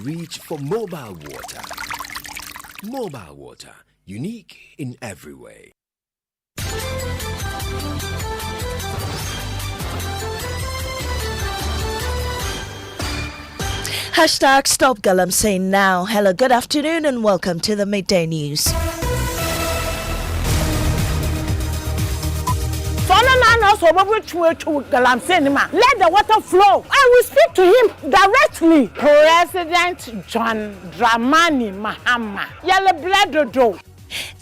reach for mobile water. Mobile water, unique in every way. Hashtag Stop Galamsey now. Hello, good afternoon and welcome to the Midday News. Let the water flow. I will speak to him directly. President John Dramani Mahama. Yellow blood do.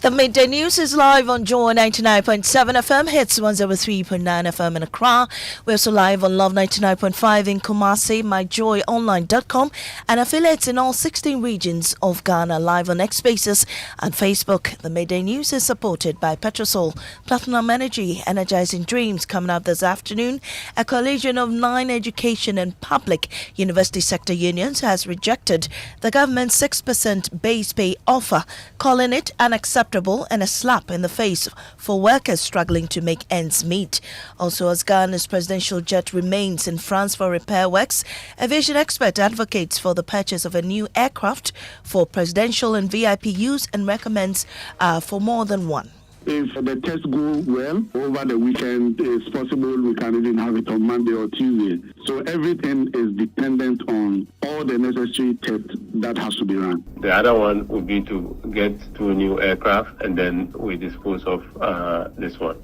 The Midday News is live on Joy 99.7 FM, hits 103.9 FM in Accra. We're also live on Love 99.5 in Kumasi, myjoyonline.com, and affiliates in all 16 regions of Ghana, live on X Spaces and Facebook. The Midday News is supported by Petrosol, Platinum Energy, Energizing Dreams. Coming up this afternoon, a coalition of 9 education and public university sector unions has rejected the government's 6% base pay offer, calling it unacceptable and a slap in the face for workers struggling to make ends meet. Also, as Ghana's presidential jet remains in France for repair works, aviation expert advocates for the purchase of a new aircraft for presidential and VIP use and recommends for more than one. If the tests go well over the weekend, it's possible we can even have it on Monday or Tuesday. So everything is dependent on all the necessary tests that has to be run. The other one would be to get 2 new aircraft and then we dispose of this one.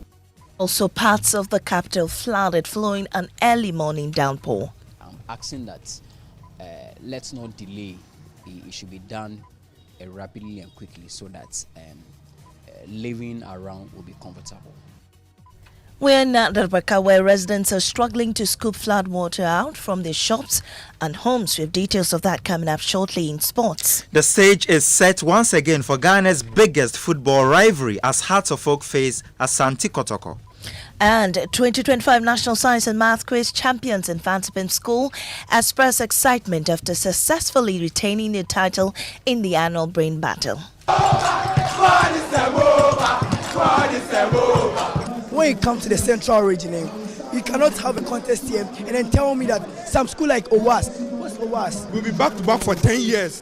Also, parts of the capital flooded following an early morning downpour. I'm asking that let's not delay. It should be done rapidly and quickly so that living around will be comfortable. We're in Rebecca, where residents are struggling to scoop flood water out from their shops and homes. We have details of that coming up shortly in sports. The stage is set once again for Ghana's biggest football rivalry as Hearts of Oak face Asante Kotoko. And 2025 National Science and Math Quiz champions in Fantipin School express excitement after successfully retaining their title in the annual Brain Battle. When you come to the central region, you cannot have a contest here and then tell me that some school like OWAS, what's OWAS? We'll be back to back for 10 years.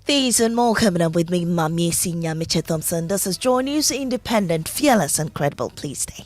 These and more coming up with me, Maame, Nyamekye, Thompson. This is Joy News, independent, fearless and credible. Please stay.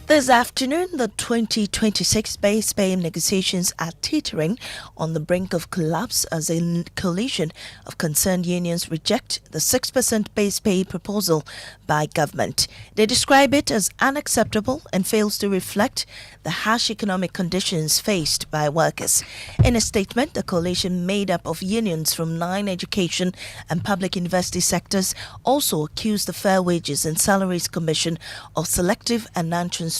This afternoon, the 2026 base pay negotiations are teetering on the brink of collapse as a coalition of concerned unions reject the 6% base pay proposal by government. They describe it as unacceptable and fails to reflect the harsh economic conditions faced by workers. In a statement, the coalition made up of unions from 9 education and public university sectors also accused the Fair Wages and Salaries Commission of selective and non-transparent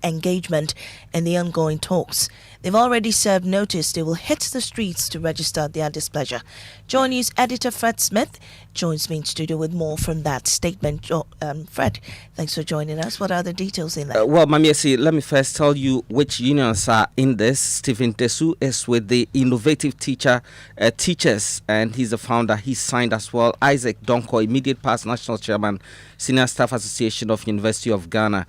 engagement in the ongoing talks. They've already served notice they will hit the streets to register their displeasure. Joy News editor Fred Smith joins me in studio with more from that statement. Fred, thanks for joining us. What are the details in that? Well, Maame, let me first tell you which unions are in this. Stephen Tesu is with the Innovative Teachers, and he's the founder. He's signed as well. Isaac Donko, immediate past national chairman, Senior Staff Association of University of Ghana.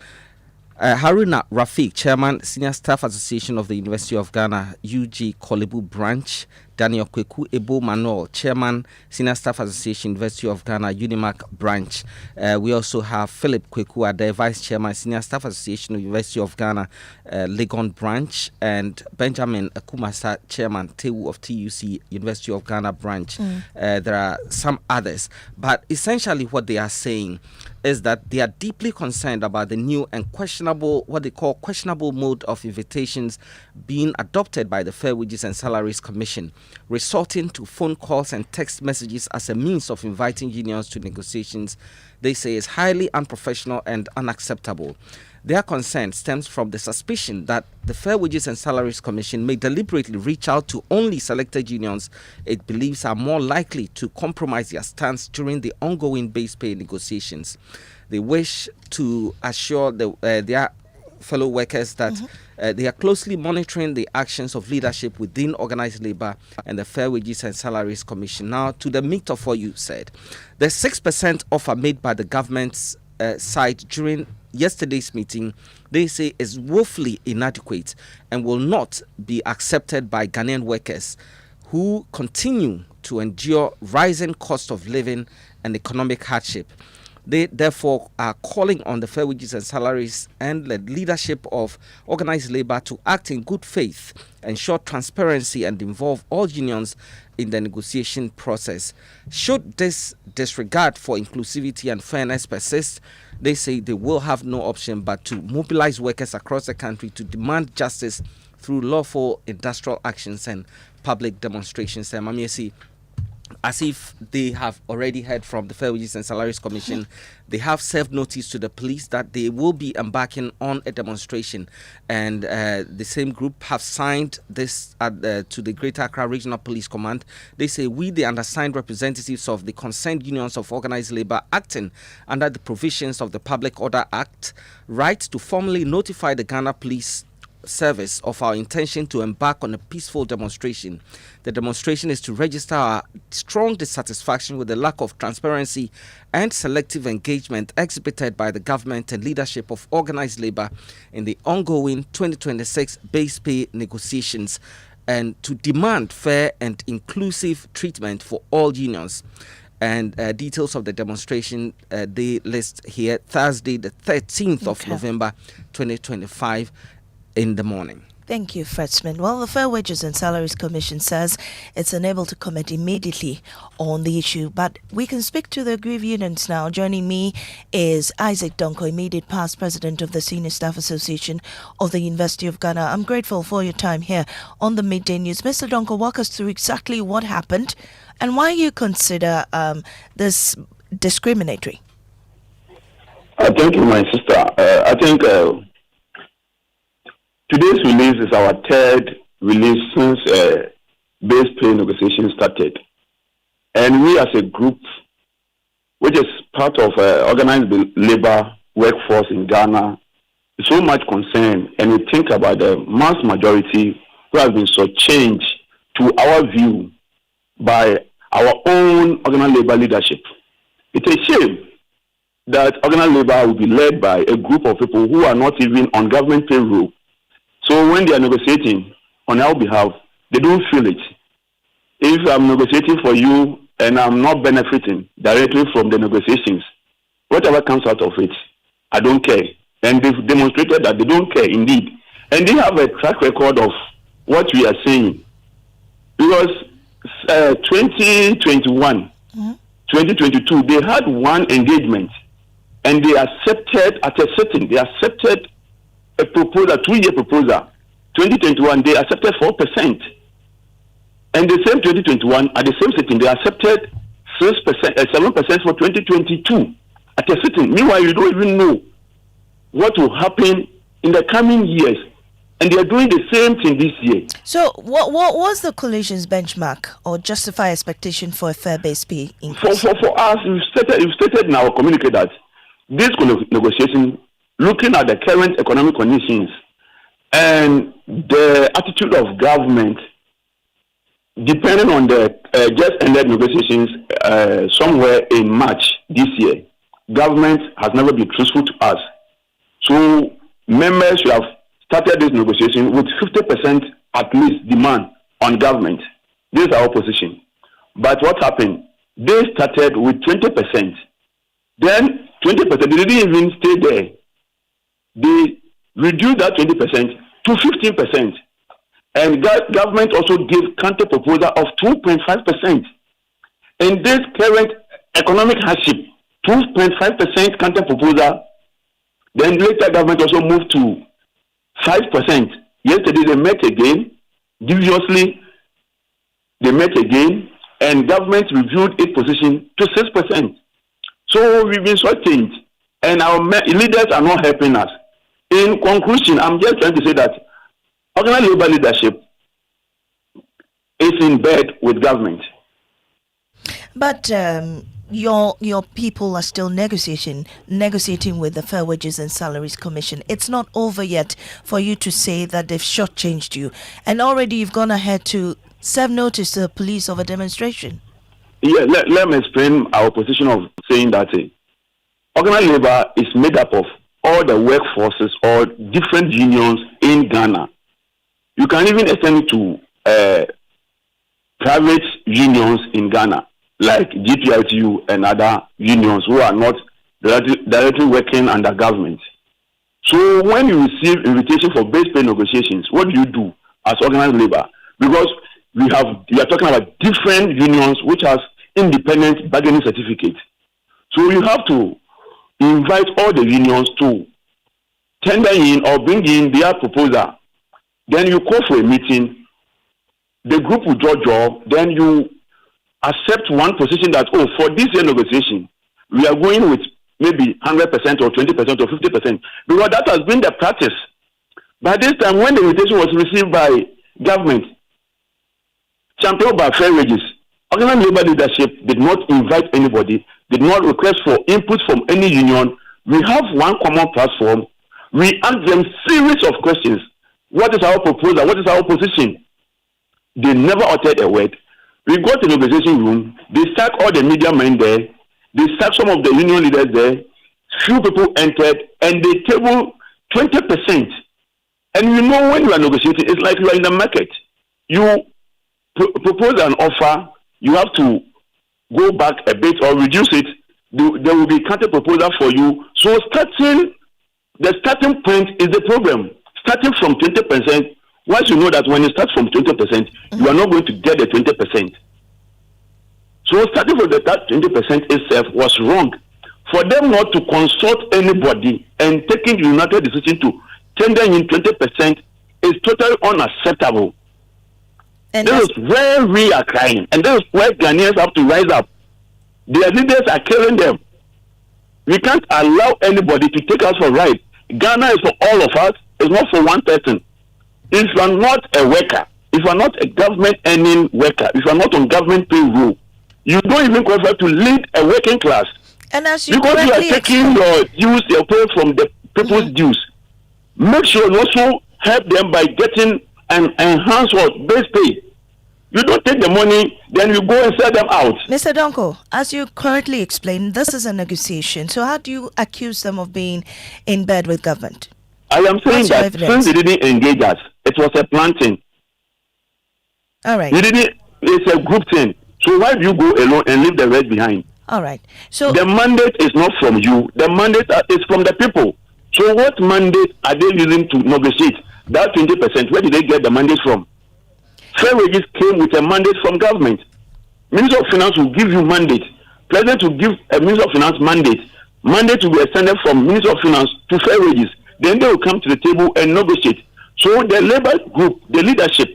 Haruna Rafiq, Chairman, Senior Staff Association of the University of Ghana, UG Kolebu Branch. Daniel Kweku Ebo Manuel, Chairman, Senior Staff Association, University of Ghana, Unimac Branch. We also have Philip Kweku Ade, Vice Chairman, Senior Staff Association, University of Ghana, Legon Branch, and Benjamin Akumasa, Chairman, TEU of TUC, University of Ghana Branch. There are some others, but essentially what they are saying is that they are deeply concerned about the new and questionable, what they call questionable mode of invitations being adopted by the Fair Wages and Salaries Commission, resorting to phone calls and text messages as a means of inviting unions to negotiations. They say is highly unprofessional and unacceptable. Their concern stems from the suspicion that the Fair Wages and Salaries Commission may deliberately reach out to only selected unions it believes are more likely to compromise their stance during the ongoing base pay negotiations. They wish to assure their fellow workers that they are closely monitoring the actions of leadership within organized labor and the Fair Wages and Salaries Commission. Now, to the meat of what you said, the 6% offer made by the government's side during yesterday's meeting, they say is woefully inadequate and will not be accepted by Ghanaian workers who continue to endure rising cost of living and economic hardship. They therefore are calling on the Fair Wages and Salaries and the leadership of organized labor to act in good faith, ensure transparency, and involve all unions in the negotiation process. Should this disregard for inclusivity and fairness persist, they say they will have no option but to mobilize workers across the country to demand justice through lawful industrial actions and public demonstrations. Maame, as if they have already heard from the Fair Wages and Salaries Commission, they have served notice to the police that they will be embarking on a demonstration, and the same group have signed this to the Greater Accra Regional Police Command. They say, we, the undersigned representatives of the concerned unions of organized labor acting under the provisions of the Public Order Act, write to formally notify the Ghana Police Service of our intention to embark on a peaceful demonstration. The demonstration is to register our strong dissatisfaction with the lack of transparency and selective engagement exhibited by the government and leadership of organized labor in the ongoing 2026 base pay negotiations, and to demand fair and inclusive treatment for all unions. And details of the demonstration they list here: Thursday the 13th of November 2025 in the morning. Thank you, Fredsman. Well, the Fair Wages and Salaries Commission says it's unable to comment immediately on the issue, but we can speak to the aggrieved unions now. Joining me is Isaac Donko, immediate past president of the Senior Staff Association of the University of Ghana. I'm grateful for your time here on the Midday News. Mr. Donko, walk us through exactly what happened and why you consider this discriminatory. Thank you, my sister. I think today's release is our third release since base pay negotiations started. And we as a group, which is part of organized labor workforce in Ghana, is so much concerned, and we think about the mass majority who has been so changed to our view by our own organized labor leadership. It's a shame that organized labor will be led by a group of people who are not even on government payroll. So when they are negotiating on our behalf, they don't feel it. If I'm negotiating for you and I'm not benefiting directly from the negotiations, whatever comes out of it, I don't care. And they've demonstrated that they don't care indeed. And they have a track record of what we are saying. Because 2021, 2022, they had one engagement and they accepted a proposal, 2-year proposal. 2021, they accepted 4%. And the same 2021, at the same sitting, they accepted 7% for 2022 at a sitting. Meanwhile, you don't even know what will happen in the coming years. And they are doing the same thing this year. So what was the coalition's benchmark or justify expectation for a fair base pay increase? For us, we've stated in our communique that this negotiation, looking at the current economic conditions and the attitude of government, depending on the just ended negotiations somewhere in March this year, government has never been truthful to us. So members should have started this negotiation with 50% at least demand on government. This is our position. But what happened? They started with 20%. Then 20%, they didn't even stay there. They reduced that 20% to 15%. And government also gave counter proposal of 2.5%. In this current economic hardship, 2.5% counter proposal. Then later government also moved to 5%. Yesterday they met again. Deviously, they met again, and government reviewed its position to 6%. So we've been shortchanged, and our leaders are not helping us. In conclusion, I'm just trying to say that organized labor leadership is in bed with government. But your people are still negotiating with the Fair Wages and Salaries Commission. It's not over yet for you to say that they've shortchanged you, and already you've gone ahead to serve notice to the police of a demonstration. Yeah, let me explain our position of saying that organized labor is made up of all the workforces or different unions in Ghana. You can even extend it to private unions in Ghana, like GPITU and other unions who are not directly working under government. So when you receive invitation for base pay negotiations, what do you do as organized labor? Because we are talking about different unions which has independent bargaining certificate. So you have to invite all the unions to tender in or bring in their proposal. Then you call for a meeting. The group will judge, then you accept one position that, for this year negotiation, we are going with maybe 100% or 20% or 50%, because that has been the practice. By this time, when the invitation was received by government, championed by fair wages, organized labor leadership did not invite anybody, did not request for input from any union. We have one common platform. We ask them series of questions. What is our proposal? What is our position? They never uttered a word. We go to the negotiation room. They sack all the media men there. They sack some of the union leaders there. Few people entered, and they table 20%. And you know, when you are negotiating, it's like you are in the market. You propose an offer, you have to go back a bit or reduce it. There will be counter proposal for you. So the starting point is the problem. Starting from 20%. Once you know that when you start from 20%, you are not going to get the 20%. So starting from the 20% itself was wrong. For them not to consult anybody and taking the united decision to tender in 20% is totally unacceptable. And this is where we are crying. And this is where Ghanaians have to rise up. Their leaders are killing them. We can't allow anybody to take us for right. Ghana is for all of us. It's not for one person. If you are not a worker, if you are not a government earning worker, if you are not on government payroll, you don't even qualify to lead a working class. And as you because you are taking your dues, your pay from the people's dues. Make sure you also help them by getting an enhanced base pay. You don't take the money, then you go and sell them out. Mr. Donko, as you correctly explained, this is a negotiation. So how do you accuse them of being in bed with government? I am saying that since they didn't engage us, it was a planting. All right. It's a group thing. So why do you go alone and leave the rest behind? All right. So the mandate is not from you. The mandate is from the people. So what mandate are they using to negotiate? That 20%, where did they get the mandate from? Fair wages came with a mandate from government. Minister of Finance will give you mandate. President will give a Minister of Finance mandate. Mandate will be extended from Minister of Finance to fair wages. Then they will come to the table and negotiate. So the labor group, the leadership,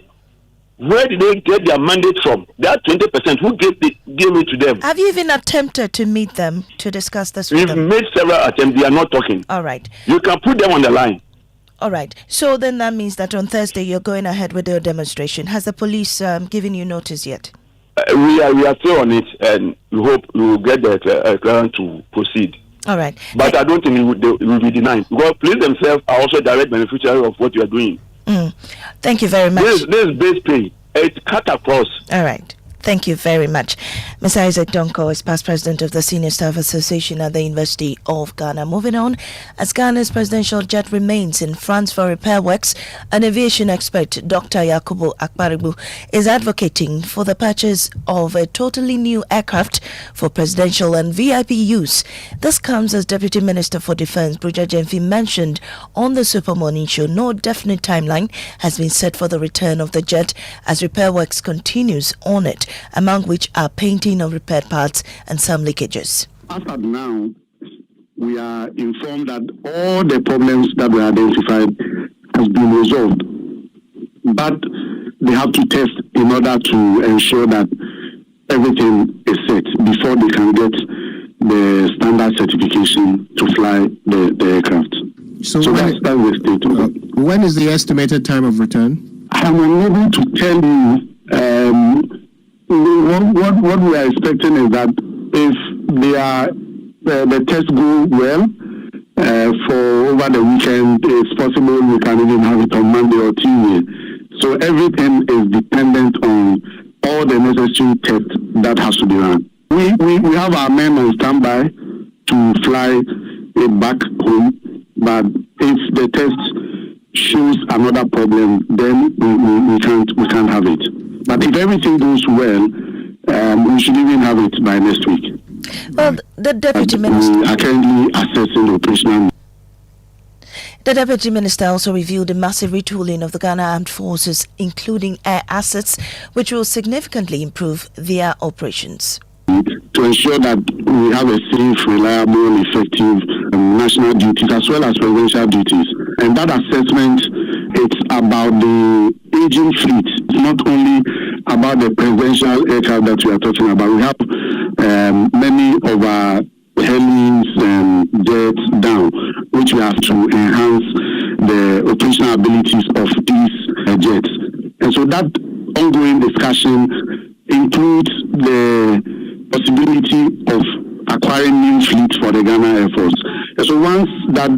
where did they get their mandate from? That 20%, who gave it to them? Have you even attempted to meet them to discuss this with them? We've made several attempts. They are not talking. All right. You can put them on the line. All right. So then that means that on Thursday you're going ahead with the demonstration. Has the police given you notice yet? We are still on it, and we hope we will get the clearance to proceed. All right. But I don't think it will be denied, because police themselves are also direct beneficiaries of what you are doing. Thank you very much. This base pay, it's cut across. All right. Thank you very much. Mr. Isaac Donko is past president of the Senior Staff Association at the University of Ghana. Moving on, as Ghana's presidential jet remains in France for repair works, an aviation expert, Dr. Yakubu Akparibu, is advocating for the purchase of a totally new aircraft for presidential and VIP use. This comes as Deputy Minister for Defense, Bruja Jemfi, mentioned on the Super Morning Show no definite timeline has been set for the return of the jet as repair works continues on it, among which are painting of repaired parts and some leakages. As of now, we are informed that all the problems that were identified has been resolved, but they have to test in order to ensure that everything is set before they can get the standard certification to fly the aircraft. So that's the state of it. When is the estimated time of return? I'm unable to tell you. What we are expecting is that if the tests go well for over the weekend, it's possible we can even have it on Monday or Tuesday. So everything is dependent on all the necessary tests that has to be run. We have our men on standby to fly it back home But if the test shows another problem, then we can't have it. But if everything goes well, we should even have it by next week. Well, the Deputy Minister... We are currently assessing the operational... The Deputy Minister also reviewed the massive retooling of the Ghana Armed Forces, including air assets, which will significantly improve their operations. To ensure that we have a safe, reliable, effective national duties as well as provincial duties. And that assessment, it's about the aging fleet. It's not only about the presidential aircraft that we are talking about. We have many of our helings and jets down, which we have to enhance the operational abilities of these jets. And so that ongoing discussion includes the possibility of acquiring new fleets for the Ghana Air Force. And so once that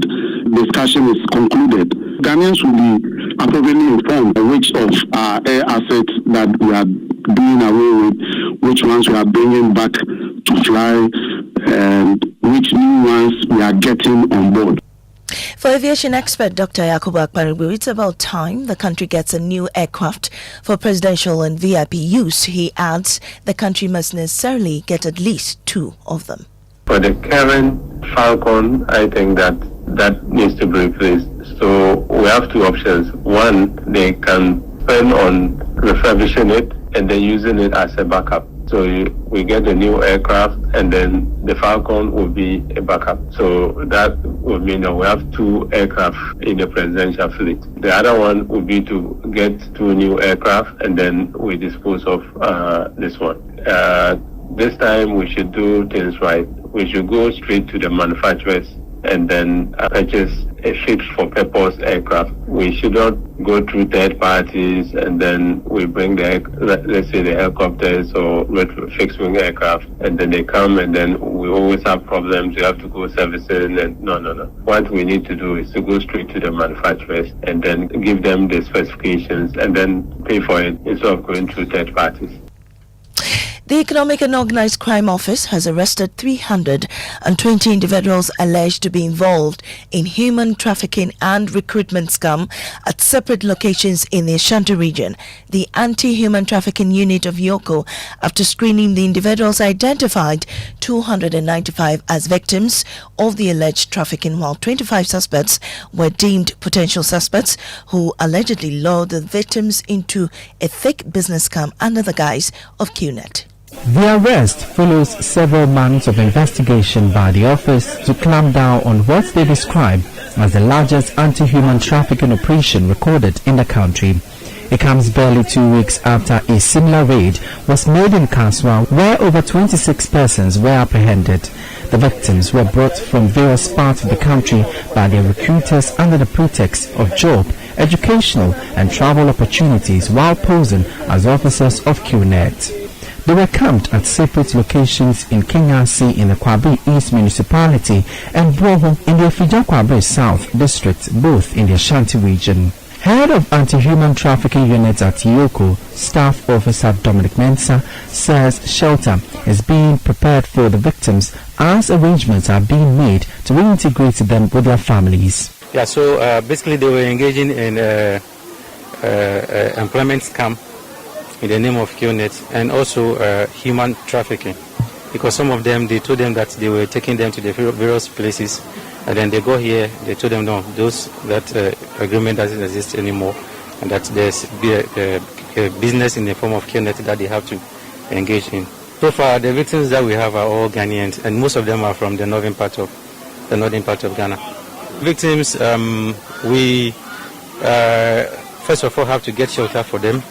discussion is concluded, Ghanaians will be appropriately informed of which of our air assets that we are doing away with, which ones we are bringing back to fly, and which new ones we are getting on board. For aviation expert Dr. Yakubu Akparibu, it's about time the country gets a new aircraft for presidential and VIP use. He adds the country must necessarily get at least 2 of them. For the current Falcon, I think that needs to be replaced. So we have 2 options. One, they can spend on refurbishing it and then using it as a backup. So we get a new aircraft, and then the Falcon will be a backup. So that will mean that we have 2 aircraft in the presidential fleet. The other one would be to get 2 new aircraft, and then we dispose of this one. This time we should do things right. We should go straight to the manufacturers and then purchase a fit-for-purpose aircraft. We should not go through third parties and then we bring let's say the helicopters or fixed-wing aircraft, and then they come and then we always have problems. You have to go servicing and no. What we need to do is to go straight to the manufacturers and then give them the specifications and then pay for it instead of going through third parties. The Economic and Organized Crime Office has arrested 320 individuals alleged to be involved in human trafficking and recruitment scam at separate locations in the Ashanti region. The Anti-Human Trafficking Unit of Yoko, after screening the individuals, identified 295 as victims of the alleged trafficking, while 25 suspects were deemed potential suspects who allegedly lured the victims into a fake business scam under the guise of QNet. The arrest follows several months of investigation by the office to clamp down on what they describe as the largest anti-human trafficking operation recorded in the country. It comes barely 2 weeks after a similar raid was made in Kaswa, where over 26 persons were apprehended. The victims were brought from various parts of the country by their recruiters under the pretext of job, educational and travel opportunities while posing as officers of QNet. They were camped at separate locations in Kinyasi in the Kwabe East Municipality and Broho in the Afija Kwabe South District, both in the Ashanti region. Head of Anti-Human Trafficking Unit at Yoko, Staff Officer Dominic Mensah, says shelter is being prepared for the victims as arrangements are being made to reintegrate them with their families. Yeah, so basically they were engaging in employment scam in the name of QNet and also human trafficking, because some of them, they told them that they were taking them to the various places, and then they go here, they told them no, that agreement doesn't exist anymore, and that there's a business in the form of QNet that they have to engage in. So far, the victims that we have are all Ghanaians, and most of them are from the northern part of Ghana. Victims, we first of all have to get shelter for them.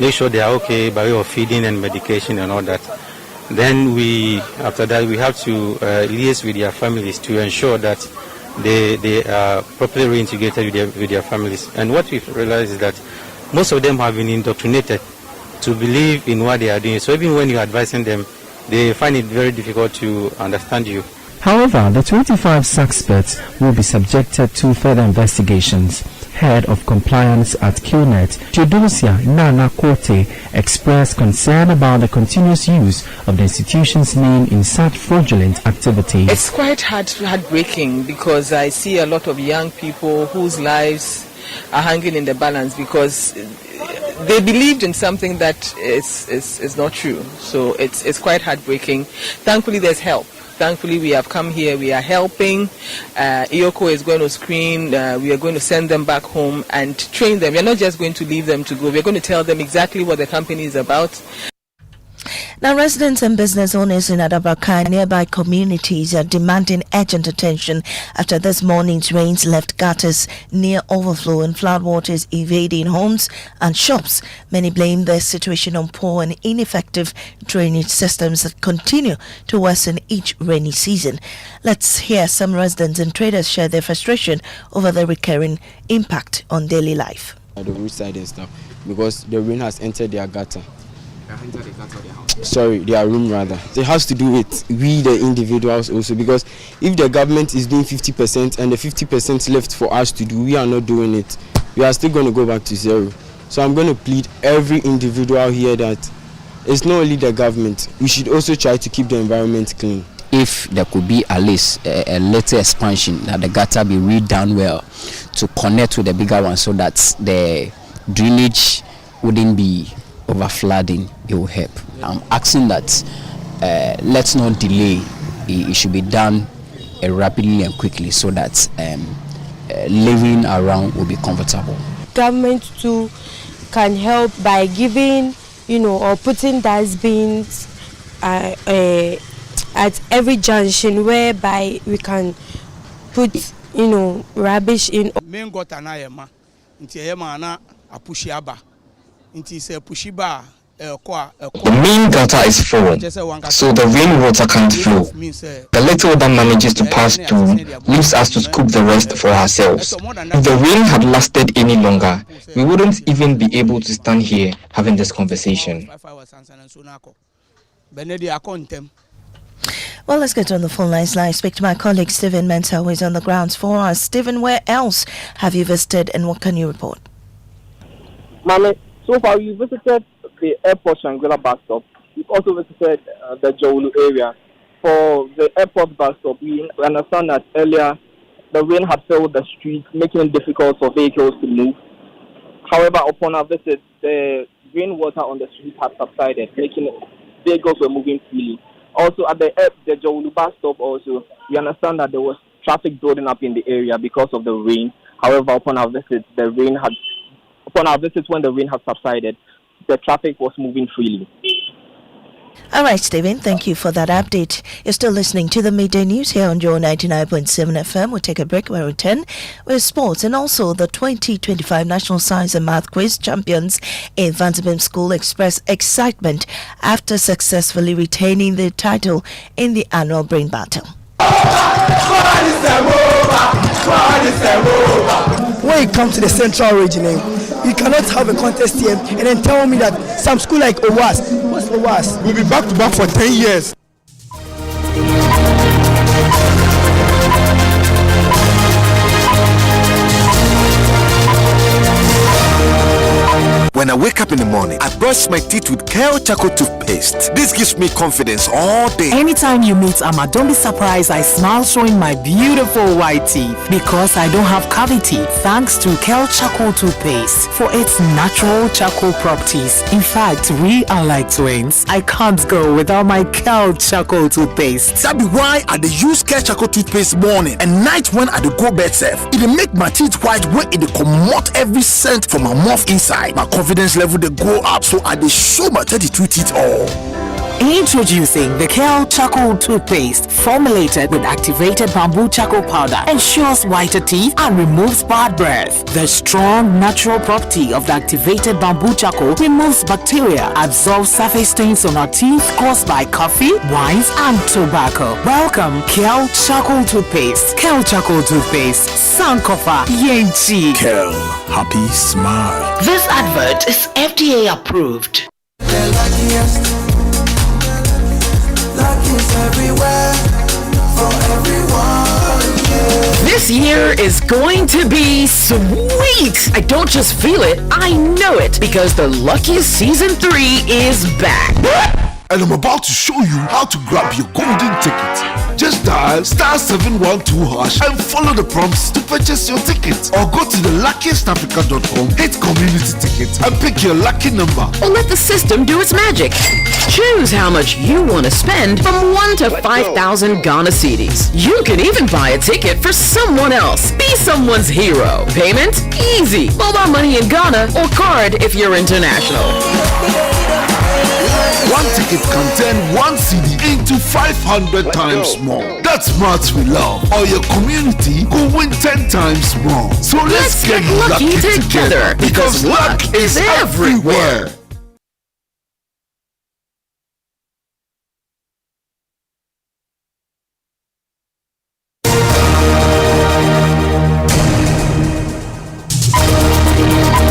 Make sure they are okay by way of feeding and medication and all that. Then after that we have to liaise with their families to ensure that they are properly reintegrated with their families. And what we've realized is that most of them have been indoctrinated to believe in what they are doing. So even when you're advising them, they find it very difficult to understand you. However, the 25 suspects will be subjected to further investigations. head of compliance at QNet, Theodosia Nana Kote, expressed concern about the continuous use of the institution's name in such fraudulent activity. It's quite heartbreaking because I see a lot of young people whose lives are hanging in the balance because they believed in something that is not true. So it's quite heartbreaking. Thankfully, there's help. Thankfully, we have come here. We are helping. IOCO is going to screen. We are going to send them back home and train them. We are not just going to leave them to go. We are going to tell them exactly what the company is about. Now, residents and business owners in Adabraka and nearby communities are demanding urgent attention after this morning's rains left gutters near overflow and floodwaters evading homes and shops. Many blame the situation on poor and ineffective drainage systems that continue to worsen each rainy season. Let's hear some residents and traders share their frustration over the recurring impact on daily life. The roadside and stuff, because the rain has entered their gutter. Sorry, their room rather. It has to do with we the individuals also, because if the government is doing 50% and the 50% left for us to do, we are not doing it. We are still going to go back to zero. So I'm going to plead every individual here that it's not only the government, we should also try to keep the environment clean. If there could be at least a little expansion, that the gutter be redone well to connect with the bigger one so that the drainage wouldn't be over flooding, it will help. I'm asking that let's not delay. It should be done rapidly and quickly so that living around will be comfortable. Government too can help by giving, or putting dustbins at every junction whereby we can put, rubbish in. Main gutter na yema, nti yema na apushi aba. The main gutter is full, so the rainwater can't flow. The little that manages to pass through leaves us to scoop the rest for ourselves. If the rain had lasted any longer, we wouldn't even be able to stand here having this conversation. Well, let's get on the phone lines now. I speak to my colleague Stephen Mensah, who is on the grounds for us. Stephen, where else have you visited and what can you report? Maame, so far we visited the airport Shangri-La bus stop. We've also visited the Jowulu area. For the airport bus stop, we understand that earlier the rain had filled the streets, making it difficult for vehicles to move. However, upon our visit, the rainwater on the streets had subsided, making vehicles were moving freely. Also, at the Jowulu bus stop, also we understand that there was traffic building up in the area because of the rain. However, upon our visit, when the rain had subsided, the traffic was moving freely. All right, Stephen, thank you for that update. You're still listening to the Midday News here on Joe 99.7 FM. We'll take a break. We'll return with sports and also the 2025 National Science and Math Quiz champions in Vanderbilt School express excitement after successfully retaining the title in the annual Brain Battle. When it comes to the central region, you cannot have a contest here and then tell me that some school like OWAS, what's OWAS? We'll be back to back for 10 years. When I wake up in the morning, I brush my teeth with Kale Charcoal toothpaste. This gives me confidence all day. Anytime you meet Amma, don't be surprised I smile showing my beautiful white teeth because I don't have cavity thanks to Kale Charcoal toothpaste for its natural charcoal properties. In fact, we are like twins. I can't go without my Kale Charcoal toothpaste. That be why I dey use Kale Charcoal toothpaste morning and night when I dey go bed safe. It dey make my teeth white when it dey comot every scent from my mouth inside. My confidence level they go up, so I dey show my 32 teeth all. Introducing the Kale Charcoal toothpaste, formulated with activated bamboo charcoal powder, ensures whiter teeth and removes bad breath. The strong natural property of the activated bamboo charcoal removes bacteria, absorbs surface stains on our teeth caused by coffee, wines, and tobacco. Welcome, Kale Charcoal toothpaste. Kale Charcoal toothpaste, Sankofa Yenchi. Kale, happy smile. This advert is FDA approved. Luck is everywhere, for everyone, yeah. This year is going to be sweet. I don't just feel it, I know it, because the Luckiest Season 3 is back. And I'm about to show you how to grab your golden ticket. Just dial *712# and follow the prompts to purchase your ticket. Or go to the luckiestafrica.com, hit community tickets, and pick your lucky number. Or let the system do its magic. Choose how much you want to spend from 1 to 5,000 Ghana cedis. You can even buy a ticket for someone else. Be someone's hero. Payment? Easy. Mobile money in Ghana or card if you're international. One ticket can turn 1 CD into 500 times more. That's maths we love. Or your community will win 10 times more. So let's get lucky together, because luck is everywhere.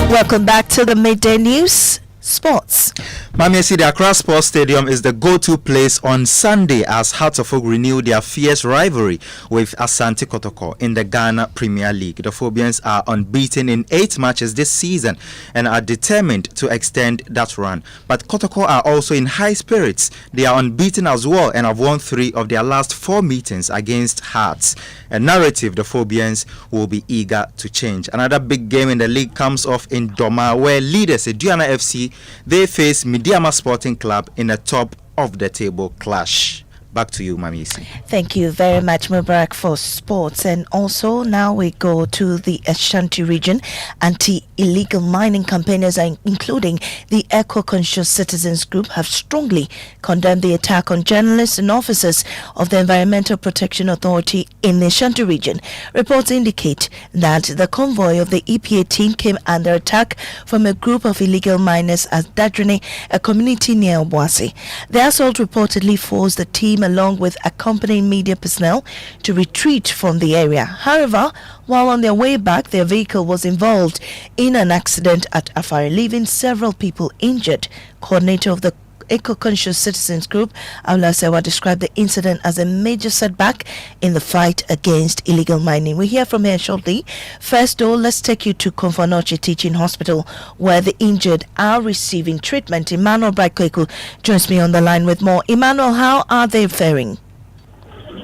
Welcome back to the Midday News. Sports. Maame, the Accra Sports Stadium is the go-to place on Sunday as Hearts of Oak renew their fierce rivalry with Asante Kotoko in the Ghana Premier League. The Phobians are unbeaten in 8 matches this season and are determined to extend that run. But Kotoko are also in high spirits. They are unbeaten as well and have won 3 of their last 4 meetings against Hearts. A narrative the Phobians will be eager to change. Another big game in the league comes off in Doma, where leaders Aduana FC they face Midiama Sporting Club in a top of the table clash. Back to you, Mamisi. Thank you very much, Mubarak, for sports. And also, now we go to the Ashanti region. Anti-illegal mining campaigners, including the Eco-Conscious Citizens Group, have strongly condemned the attack on journalists and officers of the Environmental Protection Authority in the Ashanti region. Reports indicate that the convoy of the EPA team came under attack from a group of illegal miners at Dadrene, a community near Obuasi. The assault reportedly forced the team along with accompanying media personnel to retreat from the area. However, while on their way back, their vehicle was involved in an accident at Afari, leaving several people injured. Coordinator of the Eco-Conscious Citizens Group, Aula Sewa, described the incident as a major setback in the fight against illegal mining. We'll hear from her shortly. First, though, let's take you to Komfanoche Teaching Hospital, where the injured are receiving treatment. Emmanuel Brightquaku joins me on the line with more. Emmanuel, how are they faring?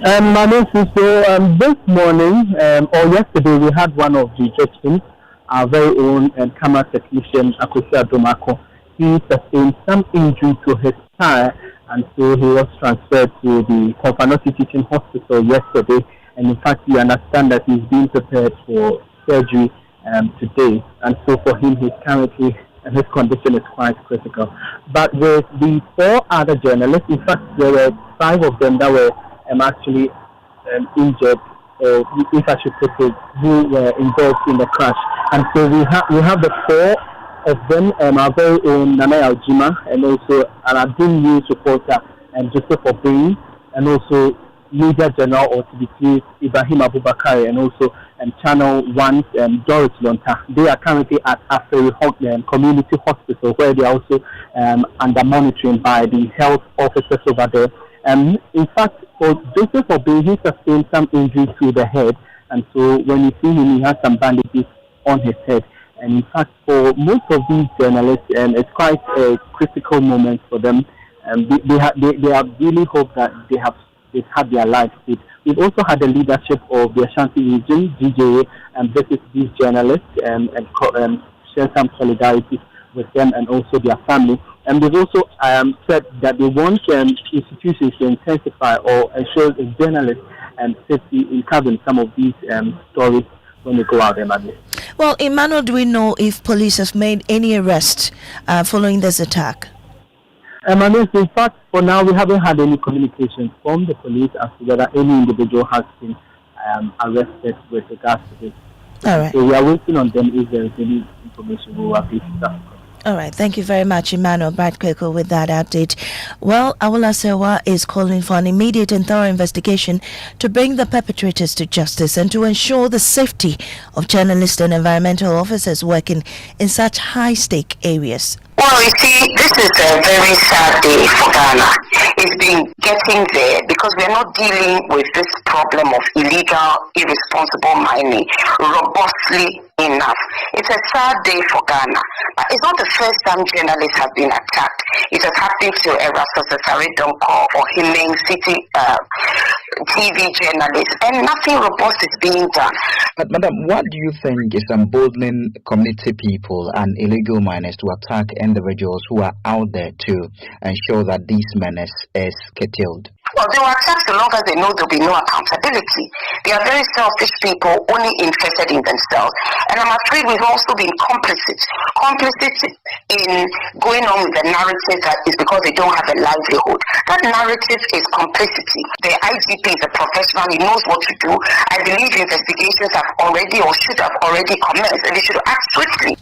This morning or yesterday, we had one of the victims, our very own camera technician, Akosia Domako. He sustained some injury to his thigh, and so he was transferred to the Komfanoche Teaching Hospital yesterday. And in fact, we understand that he's being prepared for surgery today. And so for him, his condition is quite critical. But with the 4 other journalists, in fact, there were 5 of them that were actually injured, or if I should put it, who were involved in the crash. And so we have the 4 of them, our very own Nana Aljima, and also an Abdul News reporter, and Joseph Obey, and also Media General or TBT Ibrahim Abubakar, and also Channel 1's Doris Lonta. They are currently at Aferi Community Hospital, where they are also under monitoring by the health officers over there. In fact, for Joseph Obey, he sustained some injury to the head, and so when you see him, he has some bandages on his head. And in fact, for most of these journalists, it's quite a critical moment for them. They have really hoped that they've had their lives saved. We've also had the leadership of the Ashanti region, GJA, visit these journalists and share some solidarity with them and also their family. And they've also said that they want institutions to intensify or ensure the journalists safety in covering some of these stories when they go out there. Well, Emmanuel, do we know if police have made any arrests following this attack? In fact, for now, we haven't had any communication from the police as to whether any individual has been arrested with regards to this. All right. So we are waiting on them. If there is any information, we will update you. All right. Thank you very much, Emmanuel Brightquaku, with that update. Well, Awula Sewa is calling for an immediate and thorough investigation to bring the perpetrators to justice and to ensure the safety of journalists and environmental officers working in such high-stake areas. Well, you see, this is a very sad day for Ghana. It's been getting there because we are not dealing with this problem of illegal, irresponsible mining robustly enough. It's a sad day for Ghana, but it's not the first time journalists have been attacked. It has happened to Isaac Donko or Himeng City TV journalists, and nothing robust is being done. But Madam, what do you think is emboldening community people and illegal miners to attack individuals who are out there to ensure that these menace is curtailed? Well, they will attack so long as they know there will be no accountability. They are very selfish people, only interested in themselves. And I'm afraid we've also been complicit in going on with the narrative that is because they don't have a livelihood. That narrative is complicity. The IGP is a professional, he knows what to do. I believe investigations have already or should have already commenced, and they should act swiftly.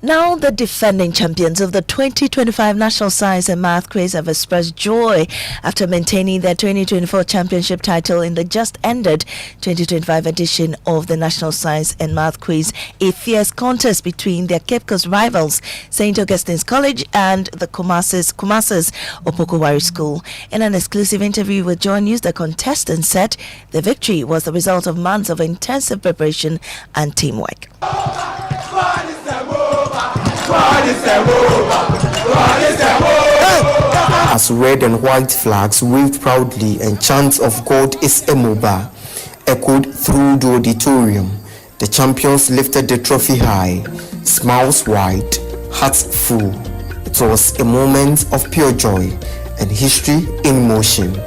Now, the defending champions of the 2025 National Science and Math Quiz have expressed joy after maintaining their 2024 championship title in the just ended 2025 edition of the National Science and Math Quiz, a fierce contest between their Cape Coast rivals, St. Augustine's College and the Kumasa's Opokowari School. In an exclusive interview with Joy News, the contestants said the victory was the result of months of intensive preparation and teamwork. As red and white flags waved proudly and chants of God is Emoba echoed through the auditorium, the champions lifted the trophy high, smiles wide, hearts full. It was a moment of pure joy and history in motion.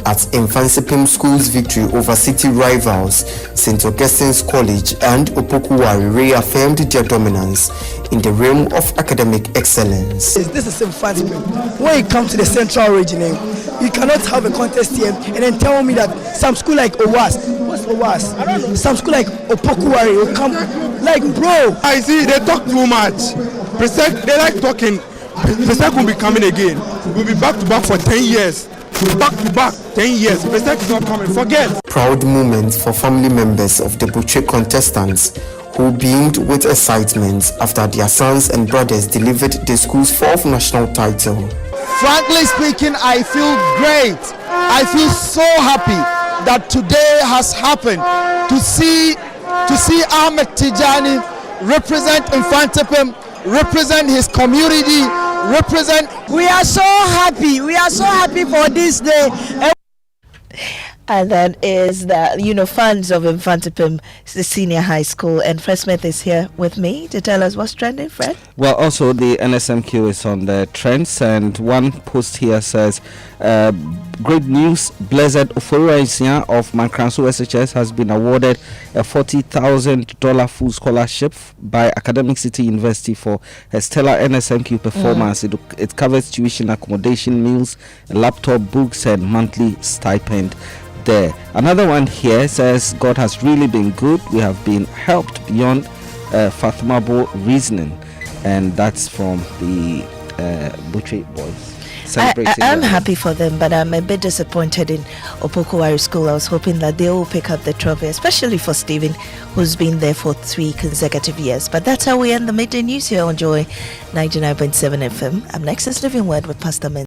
At Infansipim School's victory over city rivals, St. Augustine's College and Opokuwari reaffirmed their dominance in the realm of academic excellence. This is Infansipim. When it comes to the central region, you cannot have a contest here and then tell me that some school like Owas, what's Owas? I don't know. Some school like Opokuwari will come, like bro. I see they talk too much. They like talking. Presec will be coming again. We'll be back to back for 10 years. Back to back 10 years. Presec is not coming. Forget. Proud moment for family members of the Butcher contestants who beamed with excitement after their sons and brothers delivered the school's 4th national title. Frankly speaking, I feel great. I feel so happy that today has happened to see Ahmed Tijani represent Infantipim, represent his community, represent. We are so happy. We are so happy for this day. And that is the funds of Infantipim, the senior high school. And Fred Smith is here with me to tell us what's trending. Fred? Well, also the NSMQ is on the trends, and one post here says, great news, Blessed Oforiaisia of Mankranso SHS has been awarded a $40,000 full scholarship by Academic City University for her stellar NSMQ performance. It covers tuition, accommodation, meals, laptop, books, and monthly stipend. There. Another one here says, God has really been good. We have been helped beyond fathomable reasoning. And that's from the Butcher boys. I'm happy for them, but I'm a bit disappointed in Opokowari School. I was hoping that they will pick up the trophy, especially for Stephen, who's been there for 3 consecutive years. But that's how we end the Midday News here on Joy 99.7 FM. Up next is Living Word with Pastor Men.